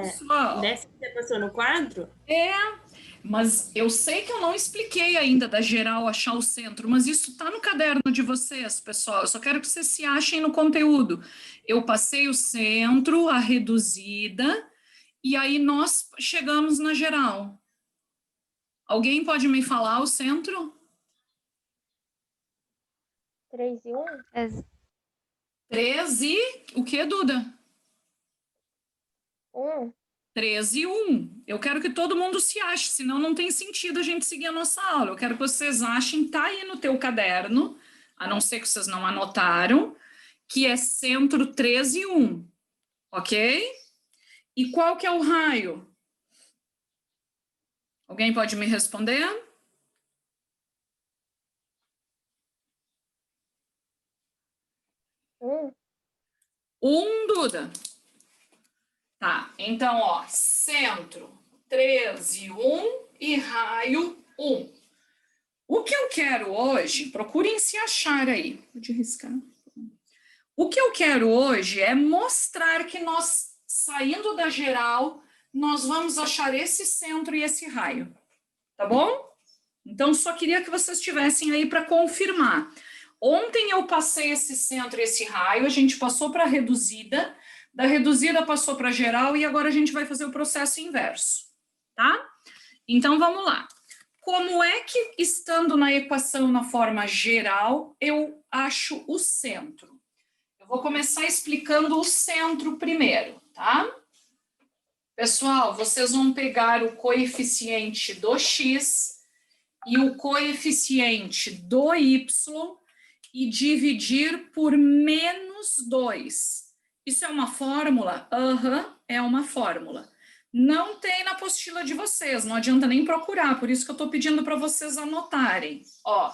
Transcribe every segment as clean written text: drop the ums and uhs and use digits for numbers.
Pessoal, Nessa que você passou no quadro? mas eu sei que eu não expliquei ainda da geral achar o centro, mas isso está no caderno de vocês, pessoal. Eu só quero que vocês se achem no conteúdo. Eu passei o centro, a reduzida, e aí nós chegamos na geral. Alguém pode me falar o centro? 3 e 1? 3 e o que, Duda? 1. 3 e 1. Eu quero que todo mundo se ache, senão não tem sentido a gente seguir a nossa aula. Eu quero que vocês achem, tá aí no teu caderno, a não ser que vocês não anotaram, que é centro 3 e 1, ok? E qual que é o raio? Alguém pode me responder? Duda. Tá, então, ó, centro 3 e 1 e raio 1. O que eu quero hoje, procurem se achar aí. Pode riscar. O que eu quero hoje é mostrar que nós, saindo da geral, nós vamos achar esse centro e esse raio. Tá bom? Então, só queria que vocês estivessem aí para confirmar. Ontem eu passei esse centro e esse raio, a gente passou para a reduzida, da reduzida passou para a geral e agora a gente vai fazer o processo inverso, tá? Então, vamos lá. Como é que, estando na equação na forma geral, eu acho o centro? Eu vou começar explicando o centro primeiro, tá? Pessoal, vocês vão pegar o coeficiente do x e o coeficiente do y e dividir por menos 2. Isso é uma fórmula? É uma fórmula. Não tem na apostila de vocês, não adianta nem procurar, por isso que eu estou pedindo para vocês anotarem. Ó,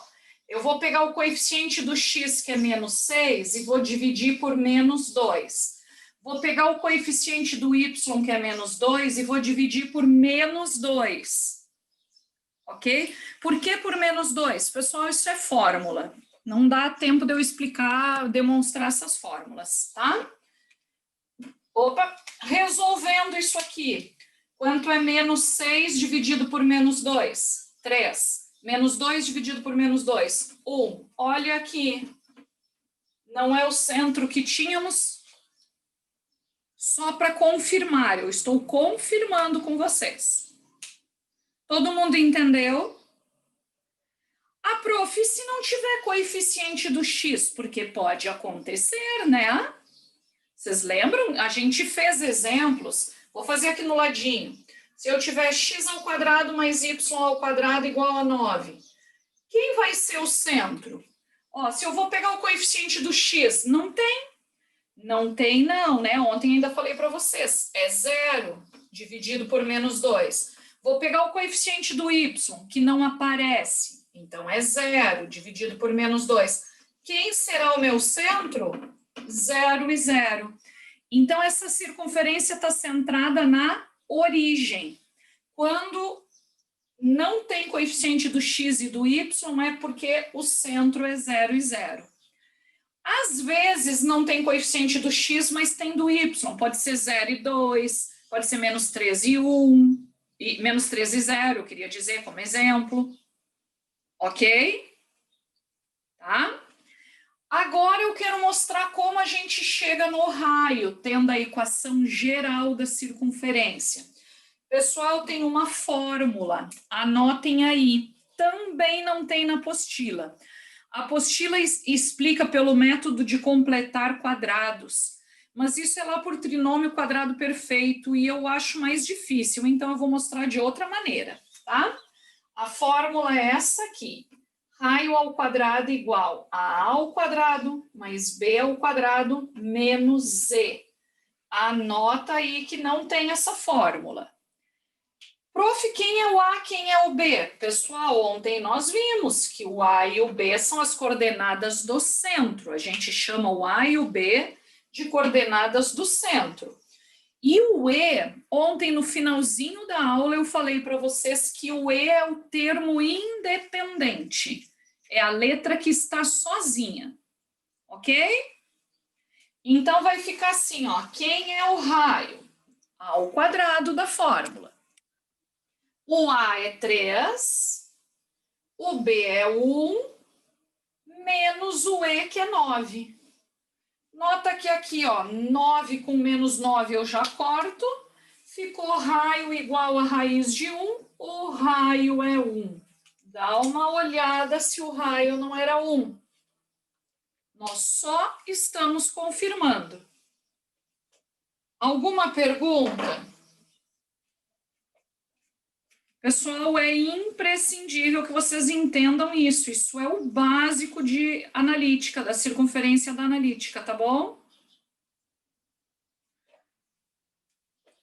eu vou pegar o coeficiente do x, que é menos 6, e vou dividir por menos 2. Vou pegar o coeficiente do y, que é menos 2, e vou dividir por menos 2. Ok? Por que por menos 2? Pessoal, isso é fórmula. Não dá tempo de eu explicar, demonstrar essas fórmulas, tá? Opa, resolvendo isso aqui. Quanto é menos 6 dividido por menos 2? 3. Menos 2 dividido por menos 2? 1. Olha aqui. Não é o centro que tínhamos? Só para confirmar, eu estou confirmando com vocês. Todo mundo entendeu? Ah, prof, e se não tiver coeficiente do x? Porque pode acontecer, né? Vocês lembram? A gente fez exemplos. Vou fazer aqui no ladinho. Se eu tiver x ao quadrado mais y ao quadrado igual a 9, quem vai ser o centro? Ó, se eu vou pegar o coeficiente do x, não tem? Não tem não, né? Ontem ainda falei para vocês. É 0 dividido por menos 2. Vou pegar o coeficiente do y, que não aparece. Então, é 0 dividido por menos 2. Quem será o meu centro? 0 e 0. Então, essa circunferência está centrada na origem. Quando não tem coeficiente do x e do y, é porque o centro é 0 e 0. Às vezes, não tem coeficiente do x, mas tem do y. Pode ser 0 e 2, pode ser menos 3 e 1, e menos 3 e 0, eu queria dizer como exemplo. Ok? Tá? Agora eu quero mostrar como a gente chega no raio, tendo a equação geral da circunferência. Pessoal, tem uma fórmula, anotem aí. Também não tem na apostila. A apostila explica pelo método de completar quadrados, mas isso é lá por trinômio quadrado perfeito e eu acho mais difícil, então eu vou mostrar de outra maneira, tá? A fórmula é essa aqui. Raio ao quadrado igual a A ao quadrado mais B ao quadrado menos Z. Anota aí que não tem essa fórmula. Prof, quem é o A, quem é o B? Pessoal, ontem nós vimos que o A e o B são as coordenadas do centro. A gente chama o A e o B de coordenadas do centro. E o E, ontem no finalzinho da aula eu falei para vocês que o E é o termo independente. É a letra que está sozinha. Ok? Então vai ficar assim, ó. Quem é o raio? ao quadrado da fórmula. O A é 3, o B é 1, menos o E, que é 9. Nota que aqui, ó, 9 com menos 9 eu já corto. Ficou raio igual a raiz de 1, o raio é 1. Dá uma olhada se o raio não era 1. Nós só estamos confirmando. Alguma pergunta? Pessoal, é imprescindível que vocês entendam isso. Isso é o básico de analítica, da circunferência da analítica, tá bom?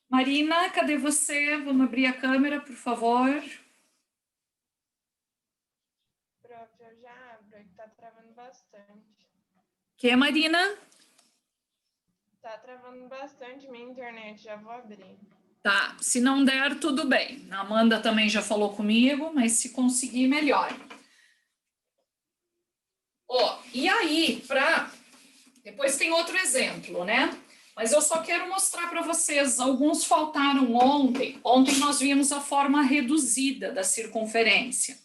Marina, cadê você? Vamos abrir a câmera, por favor. Prof, eu já abro, é que tá travando bastante. Que, Marina? Tá travando bastante minha internet, já vou abrir. Tá, se não der, tudo bem. A Amanda também já falou comigo, mas se conseguir, melhor. Ó, e aí, depois tem outro exemplo, né? Mas eu só quero mostrar para vocês, alguns faltaram ontem. Ontem nós vimos a forma reduzida da circunferência.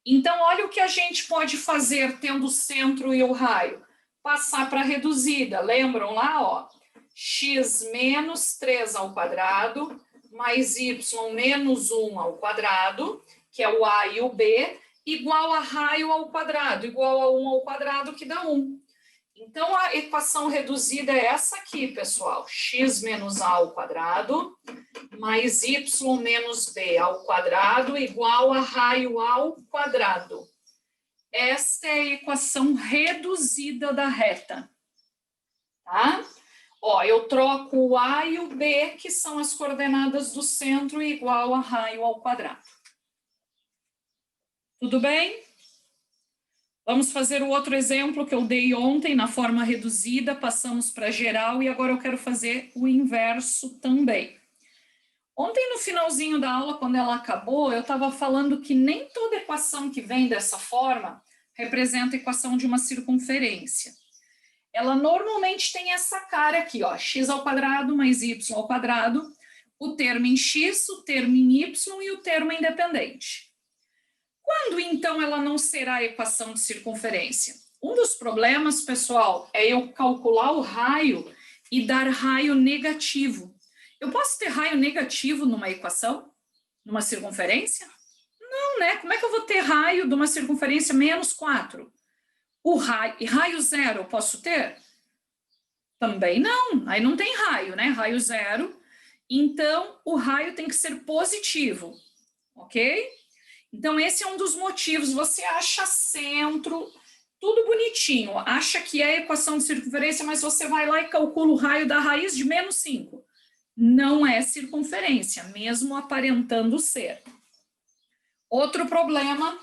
Então, olha o que a gente pode fazer tendo o centro e o raio. Passar para a reduzida. Lembram lá, ó? X menos 3 ao quadrado, mais y menos 1 ao quadrado, que é o A e o B, igual a raio ao quadrado, igual a 1 ao quadrado, que dá 1. Então, a equação reduzida é essa aqui, pessoal. X menos A ao quadrado, mais y menos b ao quadrado, igual a raio ao quadrado. Esta é a equação reduzida da reta. Tá? Ó, eu troco o A e o B, que são as coordenadas do centro, igual a raio ao quadrado. Tudo bem? Vamos fazer o outro exemplo que eu dei ontem na forma reduzida, passamos para geral e agora eu quero fazer o inverso também. Ontem, no finalzinho da aula, quando ela acabou, eu estava falando que nem toda equação que vem dessa forma representa a equação de uma circunferência. Ela normalmente tem essa cara aqui, ó, x ao quadrado mais y ao quadrado, o termo em x, o termo em y e o termo independente. Quando, então, ela não será a equação de circunferência? Um dos problemas, pessoal, é eu calcular o raio e dar raio negativo. Eu posso ter raio negativo numa equação? Numa circunferência? Não, né? Como é que eu vou ter raio de uma circunferência menos 4? O raio zero eu posso ter? Também não. Aí não tem raio, né? Raio zero. Então, o raio tem que ser positivo, ok? Então, esse é um dos motivos. Você acha centro, tudo bonitinho, acha que é equação de circunferência, mas você vai lá e calcula o raio da raiz de menos 5. Não é circunferência, mesmo aparentando ser. Outro problema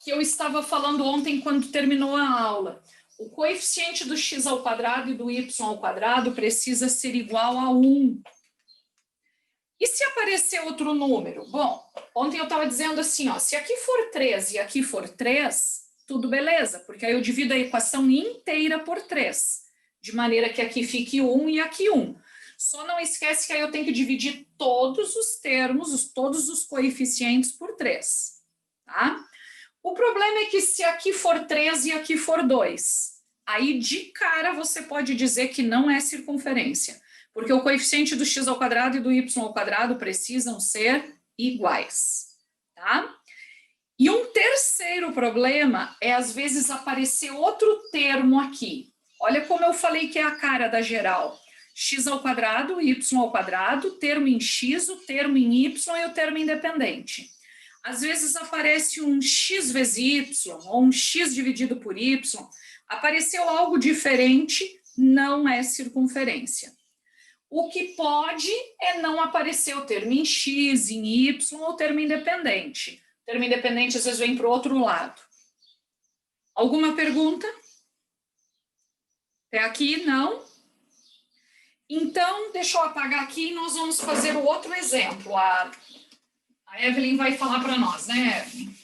que eu estava falando ontem quando terminou a aula. O coeficiente do x ao quadrado e do y ao quadrado precisa ser igual a 1. E se aparecer outro número? Bom, ontem eu estava dizendo assim, ó, se aqui for 3 e aqui for 3, tudo beleza, porque aí eu divido a equação inteira por 3, de maneira que aqui fique 1 e aqui 1. Só não esquece que aí eu tenho que dividir todos os termos, todos os coeficientes por 3, tá? O problema é que se aqui for 3 e aqui for 2, aí de cara você pode dizer que não é circunferência, porque o coeficiente do x ao quadrado e do y ao quadrado precisam ser iguais, tá? E um terceiro problema é, às vezes, aparecer outro termo aqui. Olha como eu falei que é a cara da geral. X ao quadrado, y ao quadrado, termo em x, o termo em y e o termo independente. Às vezes aparece um x vezes y, ou um x dividido por y. Apareceu algo diferente, não é circunferência. O que pode é não aparecer o termo em x, em y, ou o termo independente. O termo independente às vezes vem para o outro lado. Alguma pergunta? Até aqui, não? Então, deixa eu apagar aqui e nós vamos fazer o outro exemplo. A Evelyn vai falar para nós, né, Evelyn?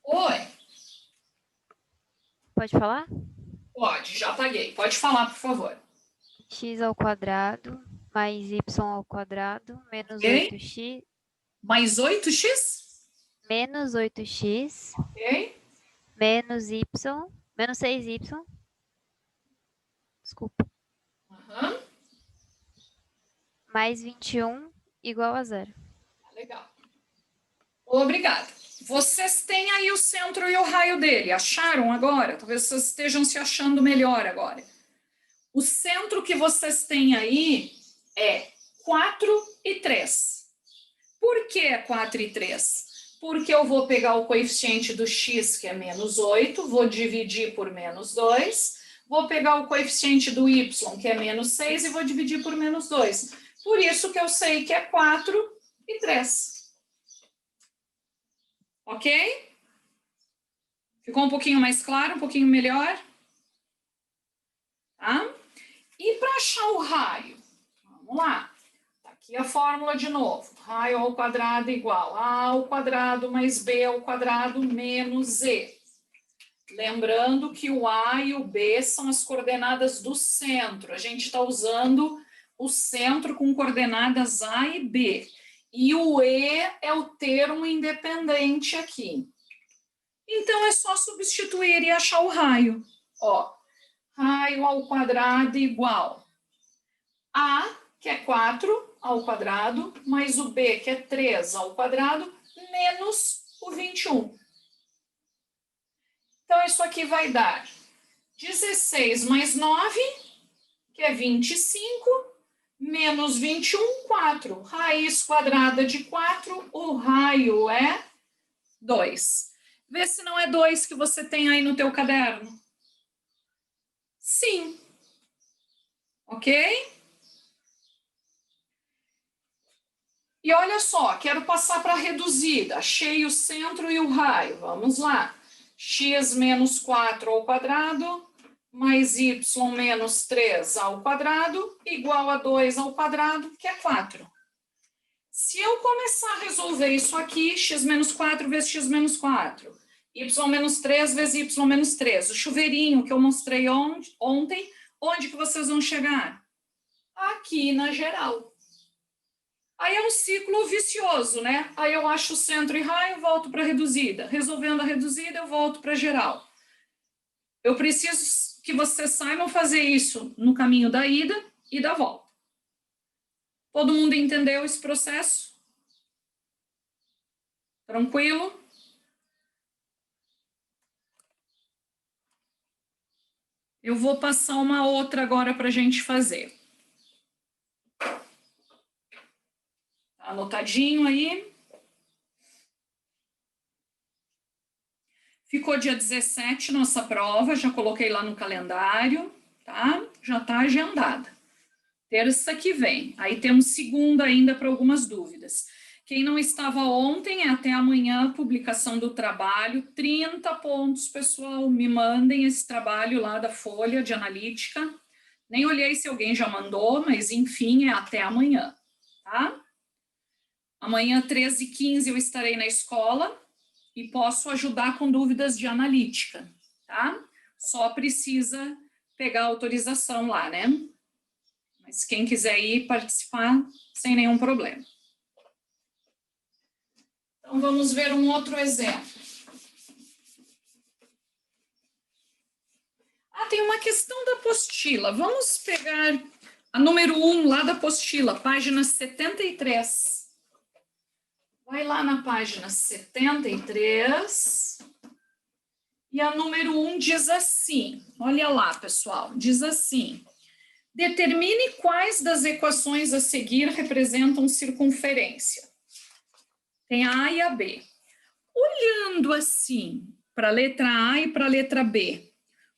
Oi. Pode falar? Pode, já apaguei. Pode falar, por favor. x ao quadrado mais y ao quadrado menos Ok? 8x Mais 8x? menos 8x Ok? menos y menos 6y, desculpa, Aham. mais 21 igual a zero. Legal. Obrigada. Vocês têm aí o centro e o raio dele. Acharam agora? Talvez vocês estejam se achando melhor agora. O centro que vocês têm aí é 4 e 3. Por que 4 e 3? Porque eu vou pegar o coeficiente do x, que é menos 8, vou dividir por menos 2, vou pegar o coeficiente do y, que é menos 6, e vou dividir por menos 2. Por isso que eu sei que é 4 e 3. Ok? Ficou um pouquinho mais claro, um pouquinho melhor? Tá? E para achar o raio? Vamos lá. Tá aqui a fórmula de novo. Raio ao quadrado igual a ao quadrado mais b ao quadrado menos z. Lembrando que o a e o b são as coordenadas do centro. A gente está usando o centro com coordenadas a e b. E o e é o termo independente aqui. Então, é só substituir e achar o raio. Ó, raio ao quadrado igual a, que é 4 ao quadrado, mais o b, que é 3 ao quadrado, menos o 21. Então, isso aqui vai dar 16 mais 9, que é 25, menos 21, 4. Raiz quadrada de 4, o raio é 2. Vê se não é 2 que você tem aí no teu caderno. Sim. Ok? E olha só, quero passar para a reduzida. Achei o centro e o raio. Vamos lá. X menos 4 ao quadrado, mais y menos 3 ao quadrado, igual a 2 ao quadrado, que é 4. Se eu começar a resolver isso aqui, x menos 4 vezes x menos 4, y menos 3 vezes y menos 3, o chuveirinho que eu mostrei ontem, onde que vocês vão chegar? Aqui na geral. Aí é um ciclo vicioso, né? Aí eu acho o centro e raio, volto para a reduzida. Resolvendo a reduzida, eu volto para a geral. Eu preciso que vocês saibam fazer isso no caminho da ida e da volta. Todo mundo entendeu esse processo? Tranquilo? Eu vou passar uma outra agora para a gente fazer. Tá anotadinho aí? Ficou dia 17 nossa prova, já coloquei lá no calendário, tá? Já está agendada. Terça que vem. Aí temos segunda ainda para algumas dúvidas. Quem não estava ontem, é até amanhã a publicação do trabalho. 30 pontos, pessoal. Me mandem esse trabalho lá da Folha de Analítica. Nem olhei se alguém já mandou, mas enfim, é até amanhã, tá? Amanhã, 13h15, eu estarei na escola e posso ajudar com dúvidas de analítica, tá? Só precisa pegar a autorização lá, né? Mas quem quiser ir participar, sem nenhum problema. Então, vamos ver um outro exemplo. Tem uma questão da apostila. Vamos pegar a número 1 lá da apostila, página 73. Vai lá na página 73. E a número 1 diz assim, olha lá, pessoal, diz assim: determine quais das equações a seguir representam circunferência. Tem a A e a B. Olhando assim para a letra A e para a letra B,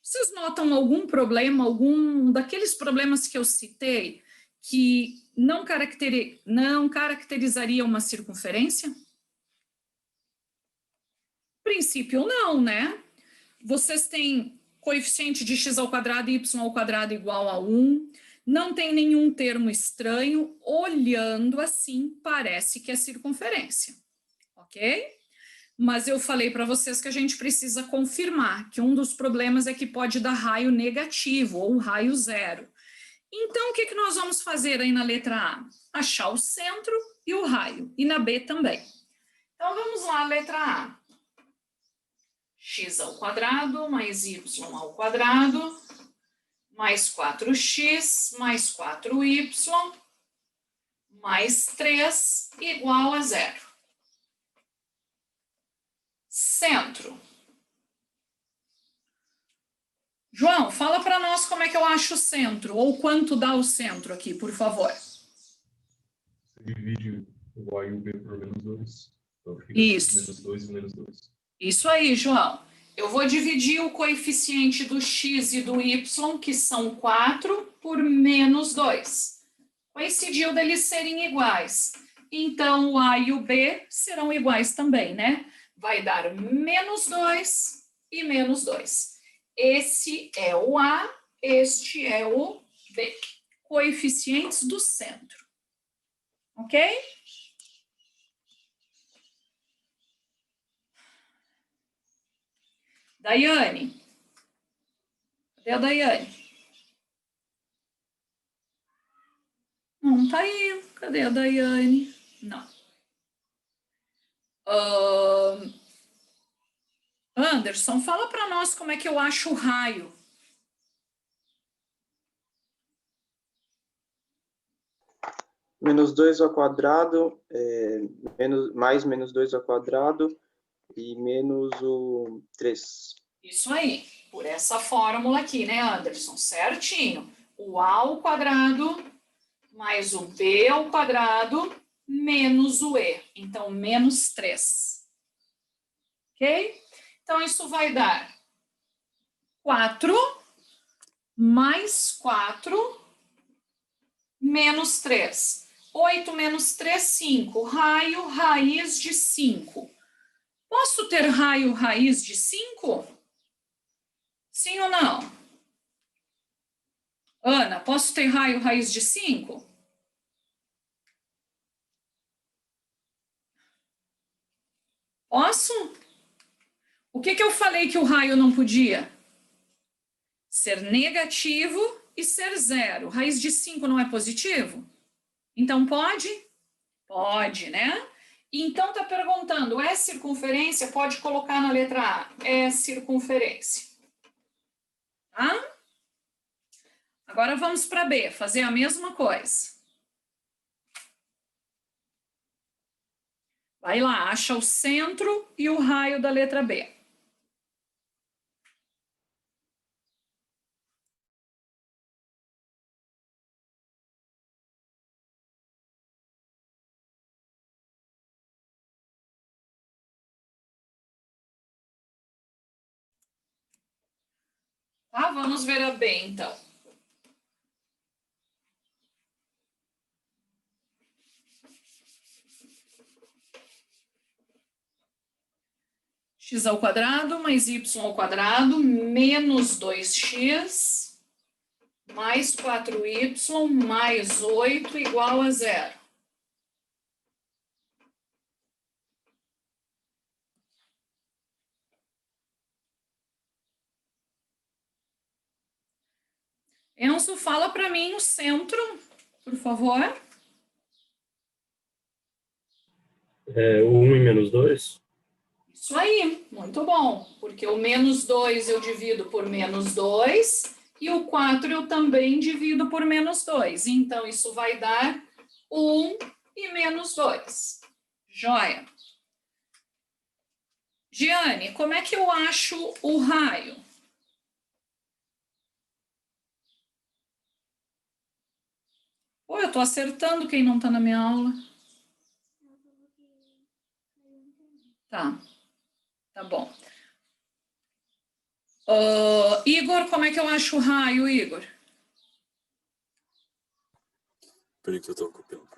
vocês notam algum problema, algum daqueles problemas que eu citei, que não caracterizaria uma circunferência? No princípio, não, né? Vocês têm coeficiente de x ao quadrado e y ao quadrado igual a 1, não tem nenhum termo estranho, olhando assim, parece que é circunferência, ok? Mas eu falei para vocês que a gente precisa confirmar que um dos problemas é que pode dar raio negativo ou raio zero. Então, o que nós vamos fazer aí na letra A? Achar o centro e o raio. E na B também. Então, vamos lá, letra A. X ao quadrado mais y ao quadrado mais 4x mais 4y mais 3 igual a 0. Centro. João, fala para nós como é que eu acho o centro, ou quanto dá o centro aqui, por favor. Você divide o A e o B por menos 2. Então fica Isso. menos 2 e menos 2. Isso aí, João. Eu vou dividir o coeficiente do x e do y, que são 4, por menos 2. Coincidiu deles serem iguais. Então, o A e o B serão iguais também, né? Vai dar menos 2 e menos 2. Esse é o A, este é o B. Coeficientes do centro. Ok? Daiane. Cadê a Daiane? Não tá aí. Cadê a Daiane? Não. Anderson, fala para nós como é que eu acho o raio. Menos 2 ao quadrado, mais menos 2 ao quadrado e menos o 3. Isso aí, por essa fórmula aqui, né, Anderson? Certinho. O A ao quadrado mais o B ao quadrado menos o E. Então, menos 3. Ok? Então, isso vai dar 4 mais 4 menos 3. 8 menos 3, 5. Raio, raiz de 5. Posso ter raio, raiz de 5? Sim ou não? Ana, posso ter raio, raiz de 5? Posso? O que eu falei que o raio não podia? Ser negativo e ser 0. Raiz de 5 não é positivo? Então pode? Pode, né? Então tá perguntando, é circunferência? Pode colocar na letra A. É circunferência. Tá? Agora vamos para B, fazer a mesma coisa. Vai lá, acha o centro e o raio da letra B. Tá? Vamos ver a B, então. X ao quadrado mais y ao quadrado menos 2x mais 4y mais 8 igual a 0. Enzo, fala para mim o centro, por favor. 1 e menos 2? Isso aí, muito bom. Porque o menos 2 eu divido por menos 2 e o 4 eu também divido por menos 2. Então, isso vai dar 1 e menos 2. Joia. Giane, como é que eu acho o raio? Pô, eu tô acertando quem não tá na minha aula. Tá. Tá bom. Igor, como é que eu acho o raio, Igor? Peraí que eu tô copiando.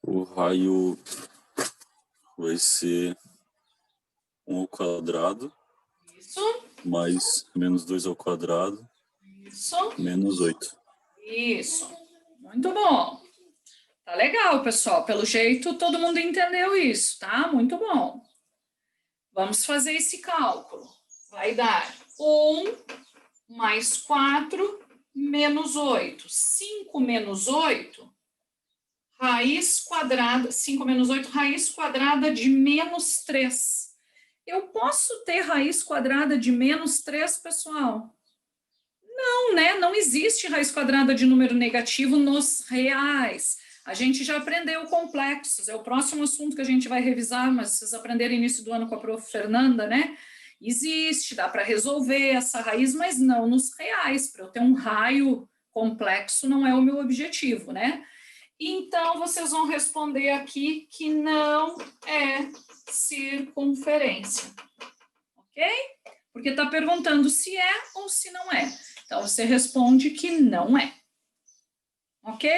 O raio vai ser 1 ao quadrado. Isso. Mais menos 2 ao quadrado. Isso. Menos 8. Isso. Muito bom. Tá legal, pessoal. Pelo jeito, todo mundo entendeu isso, tá? Muito bom. Vamos fazer esse cálculo. vai dar 1 mais 4 menos 8. 5 menos 8, raiz quadrada, 5 menos 8, raiz quadrada de menos 3. Eu posso ter raiz quadrada de menos 3, pessoal? Não, né? Não existe raiz quadrada de número negativo nos reais. A gente já aprendeu complexos, é o próximo assunto que a gente vai revisar, mas vocês aprenderam no início do ano com a prof. Fernanda, né? Existe, dá para resolver essa raiz, mas não nos reais. Para eu ter um raio complexo não é o meu objetivo, né? Então, vocês vão responder aqui que não é circunferência, ok? Porque está perguntando se é ou se não é. Então, você responde que não é, ok?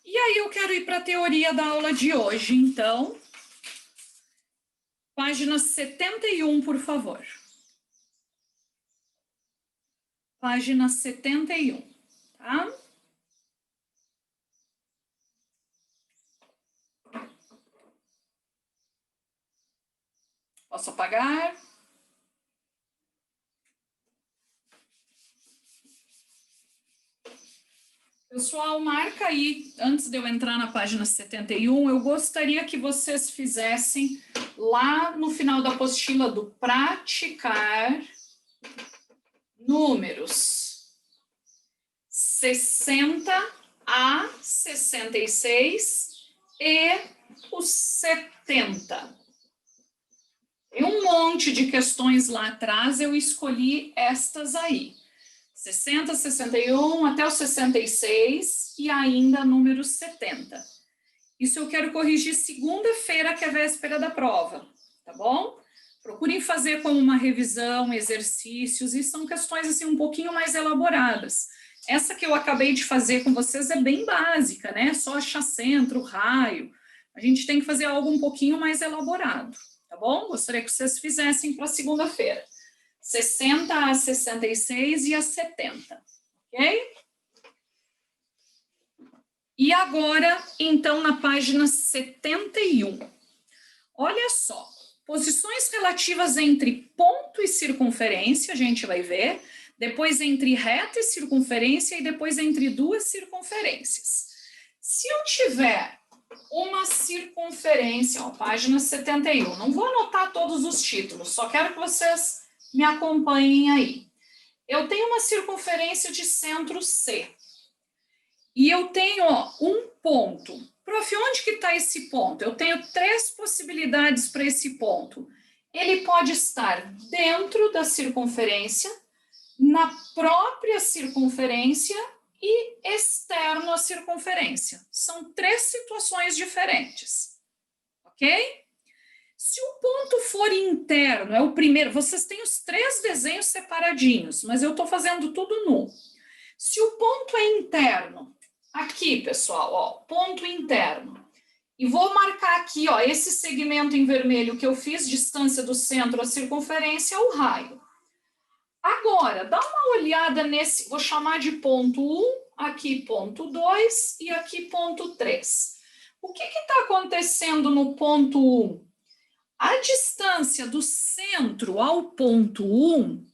E aí, eu quero ir para a teoria da aula de hoje, então. Página 71, por favor. Página 71, tá? Posso apagar? Pessoal, marca aí, antes de eu entrar na página 71, eu gostaria que vocês fizessem lá no final da apostila do praticar números 60 a 66 e os 70. Tem um monte de questões lá atrás, eu escolhi estas aí. 60, 61 até o 66 e ainda número 70. Isso eu quero corrigir segunda-feira, que é a véspera da prova, tá bom? Procurem fazer como uma revisão, exercícios, e são questões assim um pouquinho mais elaboradas. Essa que eu acabei de fazer com vocês é bem básica, né? Só achar centro, raio. A gente tem que fazer algo um pouquinho mais elaborado, tá bom? Gostaria que vocês fizessem para segunda-feira. 60 a 66 e a 70, ok? E agora, então, na página 71. Olha só, posições relativas entre ponto e circunferência, a gente vai ver, depois entre reta e circunferência e depois entre duas circunferências. Se eu tiver uma circunferência, ó, página 71, não vou anotar todos os títulos, só quero que vocês me acompanhem aí. Eu tenho uma circunferência de centro C. E eu tenho, ó, um ponto. Prof, onde que está esse ponto? Eu tenho 3 possibilidades para esse ponto. Ele pode estar dentro da circunferência, na própria circunferência e externo à circunferência. São 3 situações diferentes. Ok? Se o ponto for interno, é o primeiro, vocês têm os 3 desenhos separadinhos, mas eu estou fazendo tudo nu. Se o ponto é interno, aqui, pessoal, ó, ponto interno, e vou marcar aqui, ó, esse segmento em vermelho que eu fiz, distância do centro à circunferência, é o raio. Agora, dá uma olhada nesse, vou chamar de ponto 1, aqui ponto 2 e aqui ponto 3. O que está acontecendo no ponto 1? A distância do centro ao ponto 1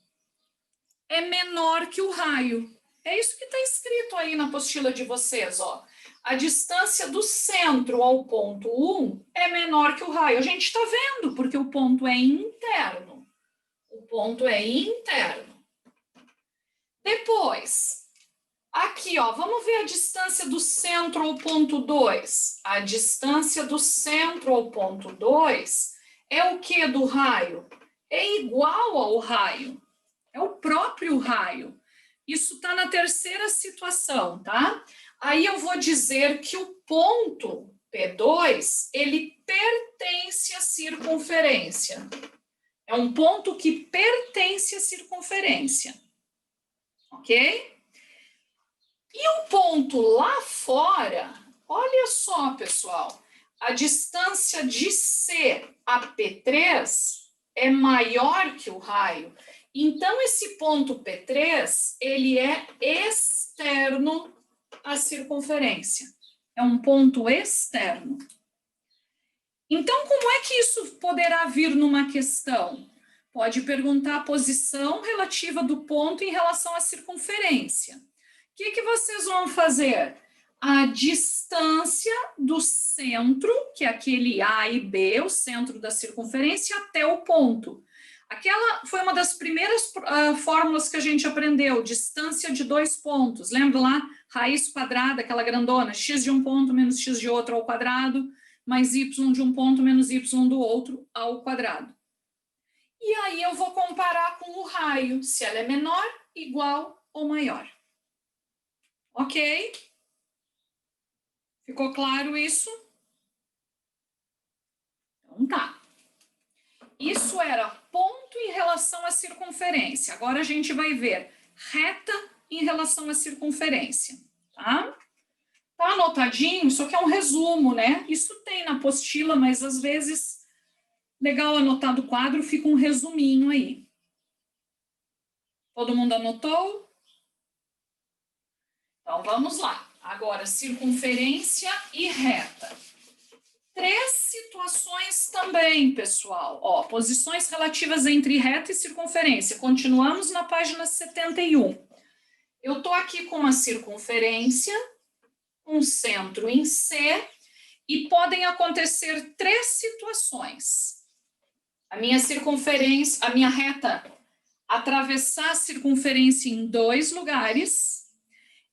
é menor que o raio. É isso que está escrito aí na apostila de vocês, ó. A distância do centro ao ponto 1 é menor que o raio. A gente está vendo, porque o ponto é interno. O ponto é interno. Depois, aqui, ó, vamos ver a distância do centro ao ponto 2. A distância do centro ao ponto 2 é o que do raio? É igual ao raio. É o próprio raio. Isso está na terceira situação, tá? Aí eu vou dizer que o ponto P2, ele pertence à circunferência. É um ponto que pertence à circunferência. Ok? E o ponto lá fora, olha só, pessoal, a distância de C a P3 é maior que o raio. Então, esse ponto P3, ele é externo à circunferência. É um ponto externo. Então, como é que isso poderá vir numa questão? Pode perguntar a posição relativa do ponto em relação à circunferência. O que vocês vão fazer? A distância do centro, que é aquele A e B, o centro da circunferência, até o ponto. Aquela foi uma das primeiras fórmulas que a gente aprendeu, distância de 2 pontos. Lembra lá? Raiz quadrada, aquela grandona, x de um ponto menos x de outro ao quadrado, mais y de um ponto menos y do outro ao quadrado. E aí eu vou comparar com o raio, se ela é menor, igual ou maior. Ok? Ficou claro isso? Então tá. Isso era ponto em relação à circunferência. Agora a gente vai ver reta em relação à circunferência, tá? Tá anotadinho? Isso aqui é um resumo, né? Isso tem na apostila, mas às vezes... Legal anotar do quadro, fica um resuminho aí. Todo mundo anotou? Então, vamos lá. Agora, circunferência e reta. 3 situações também, pessoal. Ó, posições relativas entre reta e circunferência. Continuamos na página 71. Eu estou aqui com uma circunferência, um centro em C, e podem acontecer 3 situações. A minha circunferência, a minha reta, atravessar a circunferência em 2 lugares,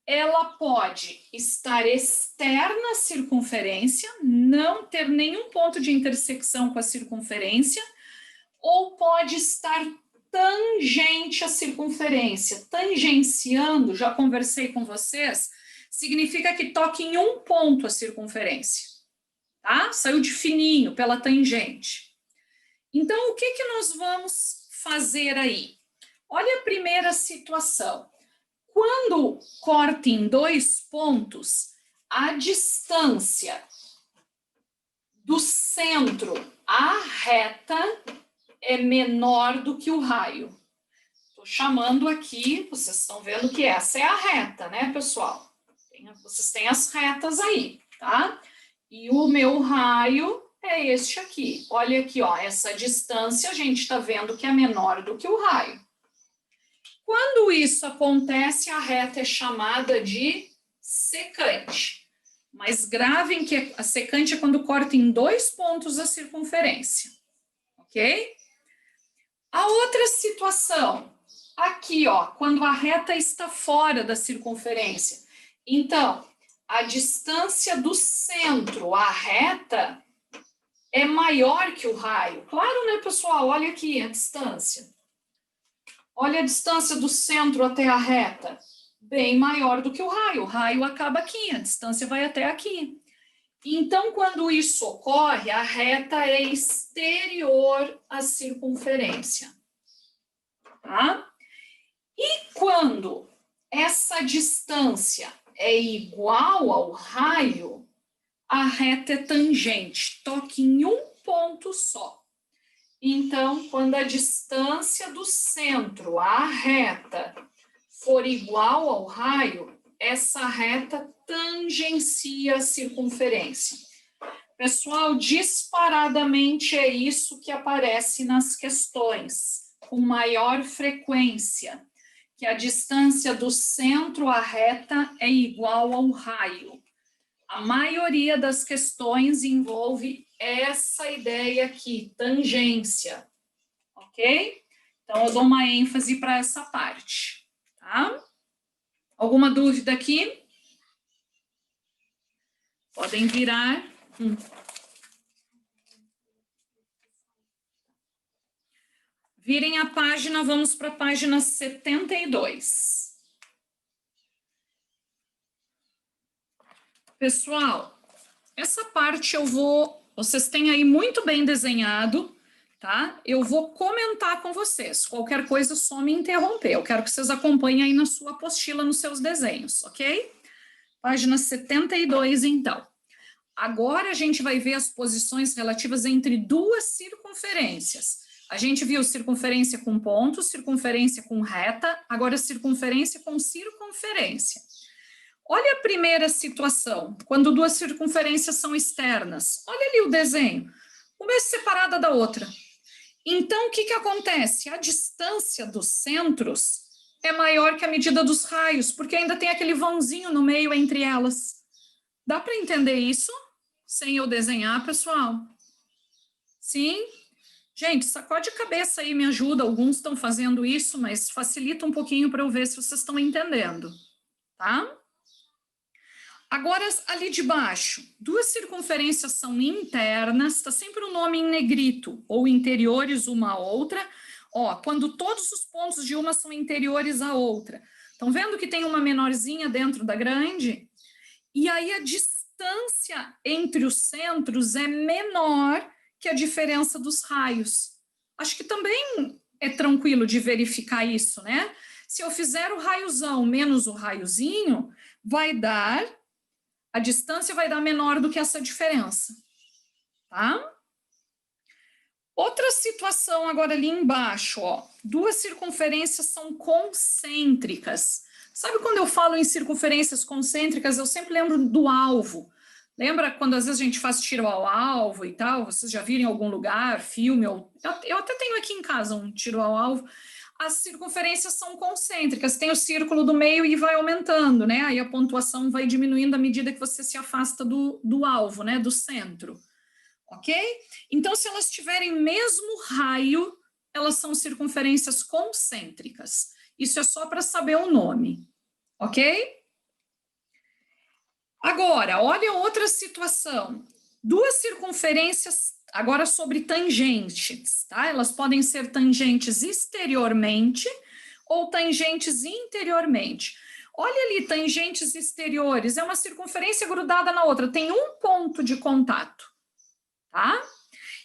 ela pode estar externa à circunferência, não ter nenhum ponto de intersecção com a circunferência, ou pode estar tangente à circunferência. Tangenciando, já conversei com vocês, significa que toca em um ponto a circunferência, tá? Saiu de fininho pela tangente. Então, o que nós vamos fazer aí? Olha a primeira situação. Quando corta em 2 pontos, a distância do centro à reta é menor do que o raio. Estou chamando aqui, vocês estão vendo que essa é a reta, né, pessoal? Vocês têm as retas aí, tá? E o meu raio... é este aqui. Olha aqui, ó, essa distância a gente está vendo que é menor do que o raio. Quando isso acontece, a reta é chamada de secante. Mas gravem que a secante é quando corta em 2 pontos a circunferência. Ok? A outra situação, aqui, ó, quando a reta está fora da circunferência. Então, a distância do centro à reta é maior que o raio. Claro, né, pessoal? Olha aqui a distância. Olha a distância do centro até a reta. Bem maior do que o raio. O raio acaba aqui, a distância vai até aqui. Então, quando isso ocorre, a reta é exterior à circunferência. Tá? E quando essa distância é igual ao raio, a reta é tangente, toca em um ponto só. Então, quando a distância do centro à reta for igual ao raio, essa reta tangencia a circunferência. Pessoal, disparadamente é isso que aparece nas questões, com maior frequência, que a distância do centro à reta é igual ao raio. A maioria das questões envolve essa ideia aqui, tangência, ok? Então, eu dou uma ênfase para essa parte, tá? Alguma dúvida aqui? Podem virar. Virem a página, vamos para a página 72. Pessoal, essa parte vocês têm aí muito bem desenhado, tá? Eu vou comentar com vocês. Qualquer coisa, só me interromper. Eu quero que vocês acompanhem aí na sua apostila, nos seus desenhos, ok? Página 72, então. Agora a gente vai ver as posições relativas entre 2 circunferências. A gente viu circunferência com ponto, circunferência com reta, agora circunferência com circunferência. Olha a primeira situação, quando 2 circunferências são externas. Olha ali o desenho. uma é separada da outra. Então, o que que acontece? A distância dos centros é maior que a medida dos raios, porque ainda tem aquele vãozinho no meio entre elas. Dá para entender isso sem eu desenhar, pessoal? Sim? Gente, sacode a cabeça aí, me ajuda. Alguns estão fazendo isso, mas facilita um pouquinho para eu ver se vocês estão entendendo, tá? Agora, ali de baixo, duas circunferências são internas, está sempre o nome em negrito, ou interiores uma à outra. Ó, quando todos os pontos de uma são interiores à outra. Estão vendo que tem uma menorzinha dentro da grande? E aí a distância entre os centros é menor que a diferença dos raios. Acho que também é tranquilo de verificar isso, né? Se eu fizer o raiozão menos o raiozinho, a distância vai dar menor do que essa diferença, tá? Outra situação agora ali embaixo, ó. Duas circunferências são concêntricas. Sabe quando eu falo em circunferências concêntricas, eu sempre lembro do alvo. Lembra quando às vezes a gente faz tiro ao alvo e tal? Vocês já viram em algum lugar, filme? Eu até tenho aqui em casa um tiro ao alvo. As circunferências são concêntricas, tem o círculo do meio e vai aumentando, né? Aí a pontuação vai diminuindo à medida que você se afasta do alvo, né? Do centro, ok? Então, se elas tiverem mesmo raio, elas são circunferências concêntricas. Isso é só para saber o nome, ok? Agora, olha outra situação. Duas circunferências, agora sobre tangentes, tá? Elas podem ser tangentes exteriormente ou tangentes interiormente. Olha ali, tangentes exteriores, é uma circunferência grudada na outra, tem um ponto de contato, tá?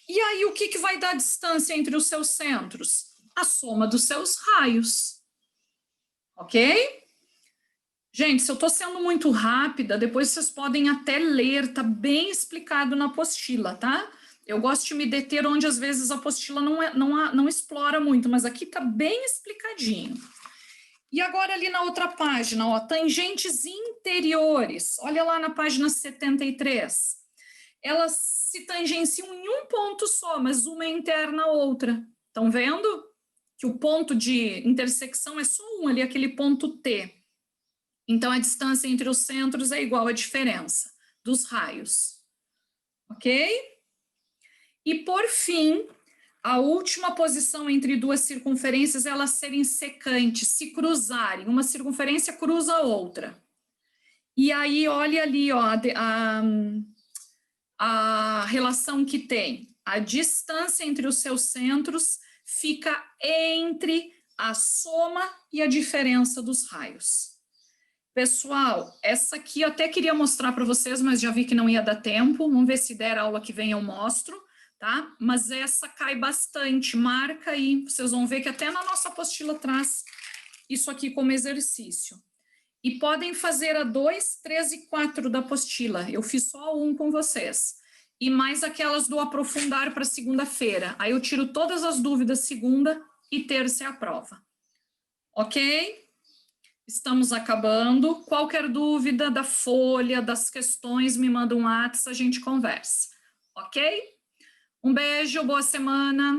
E aí, o que que vai dar a distância entre os seus centros? A soma dos seus raios, ok? Gente, se eu estou sendo muito rápida, depois vocês podem até ler, tá bem explicado na apostila, tá? Eu gosto de me deter onde às vezes a apostila não explora muito, mas aqui tá bem explicadinho. E agora ali na outra página, ó, tangentes interiores, olha lá na página 73. Elas se tangenciam em um ponto só, mas uma é interna à outra. Estão vendo? Que o ponto de intersecção é só um ali, aquele ponto T. Então, a distância entre os centros é igual à diferença dos raios. Ok? E, por fim, a última posição entre duas circunferências é elas serem secantes, se cruzarem. Uma circunferência cruza a outra. E aí, olha ali, ó, a relação que tem. A distância entre os seus centros fica entre a soma e a diferença dos raios. Pessoal, essa aqui eu até queria mostrar para vocês, mas já vi que não ia dar tempo. Vamos ver se der a aula que vem eu mostro, tá? Mas essa cai bastante, marca aí. Vocês vão ver que até na nossa apostila traz isso aqui como exercício. E podem fazer a 2, 3 e 4 da apostila. Eu fiz só um com vocês. E mais aquelas do aprofundar para segunda-feira. Aí eu tiro todas as dúvidas segunda e terça é a prova. Ok? Estamos acabando. Qualquer dúvida da folha, das questões, me manda um WhatsApp, a gente conversa. Ok? Um beijo, boa semana.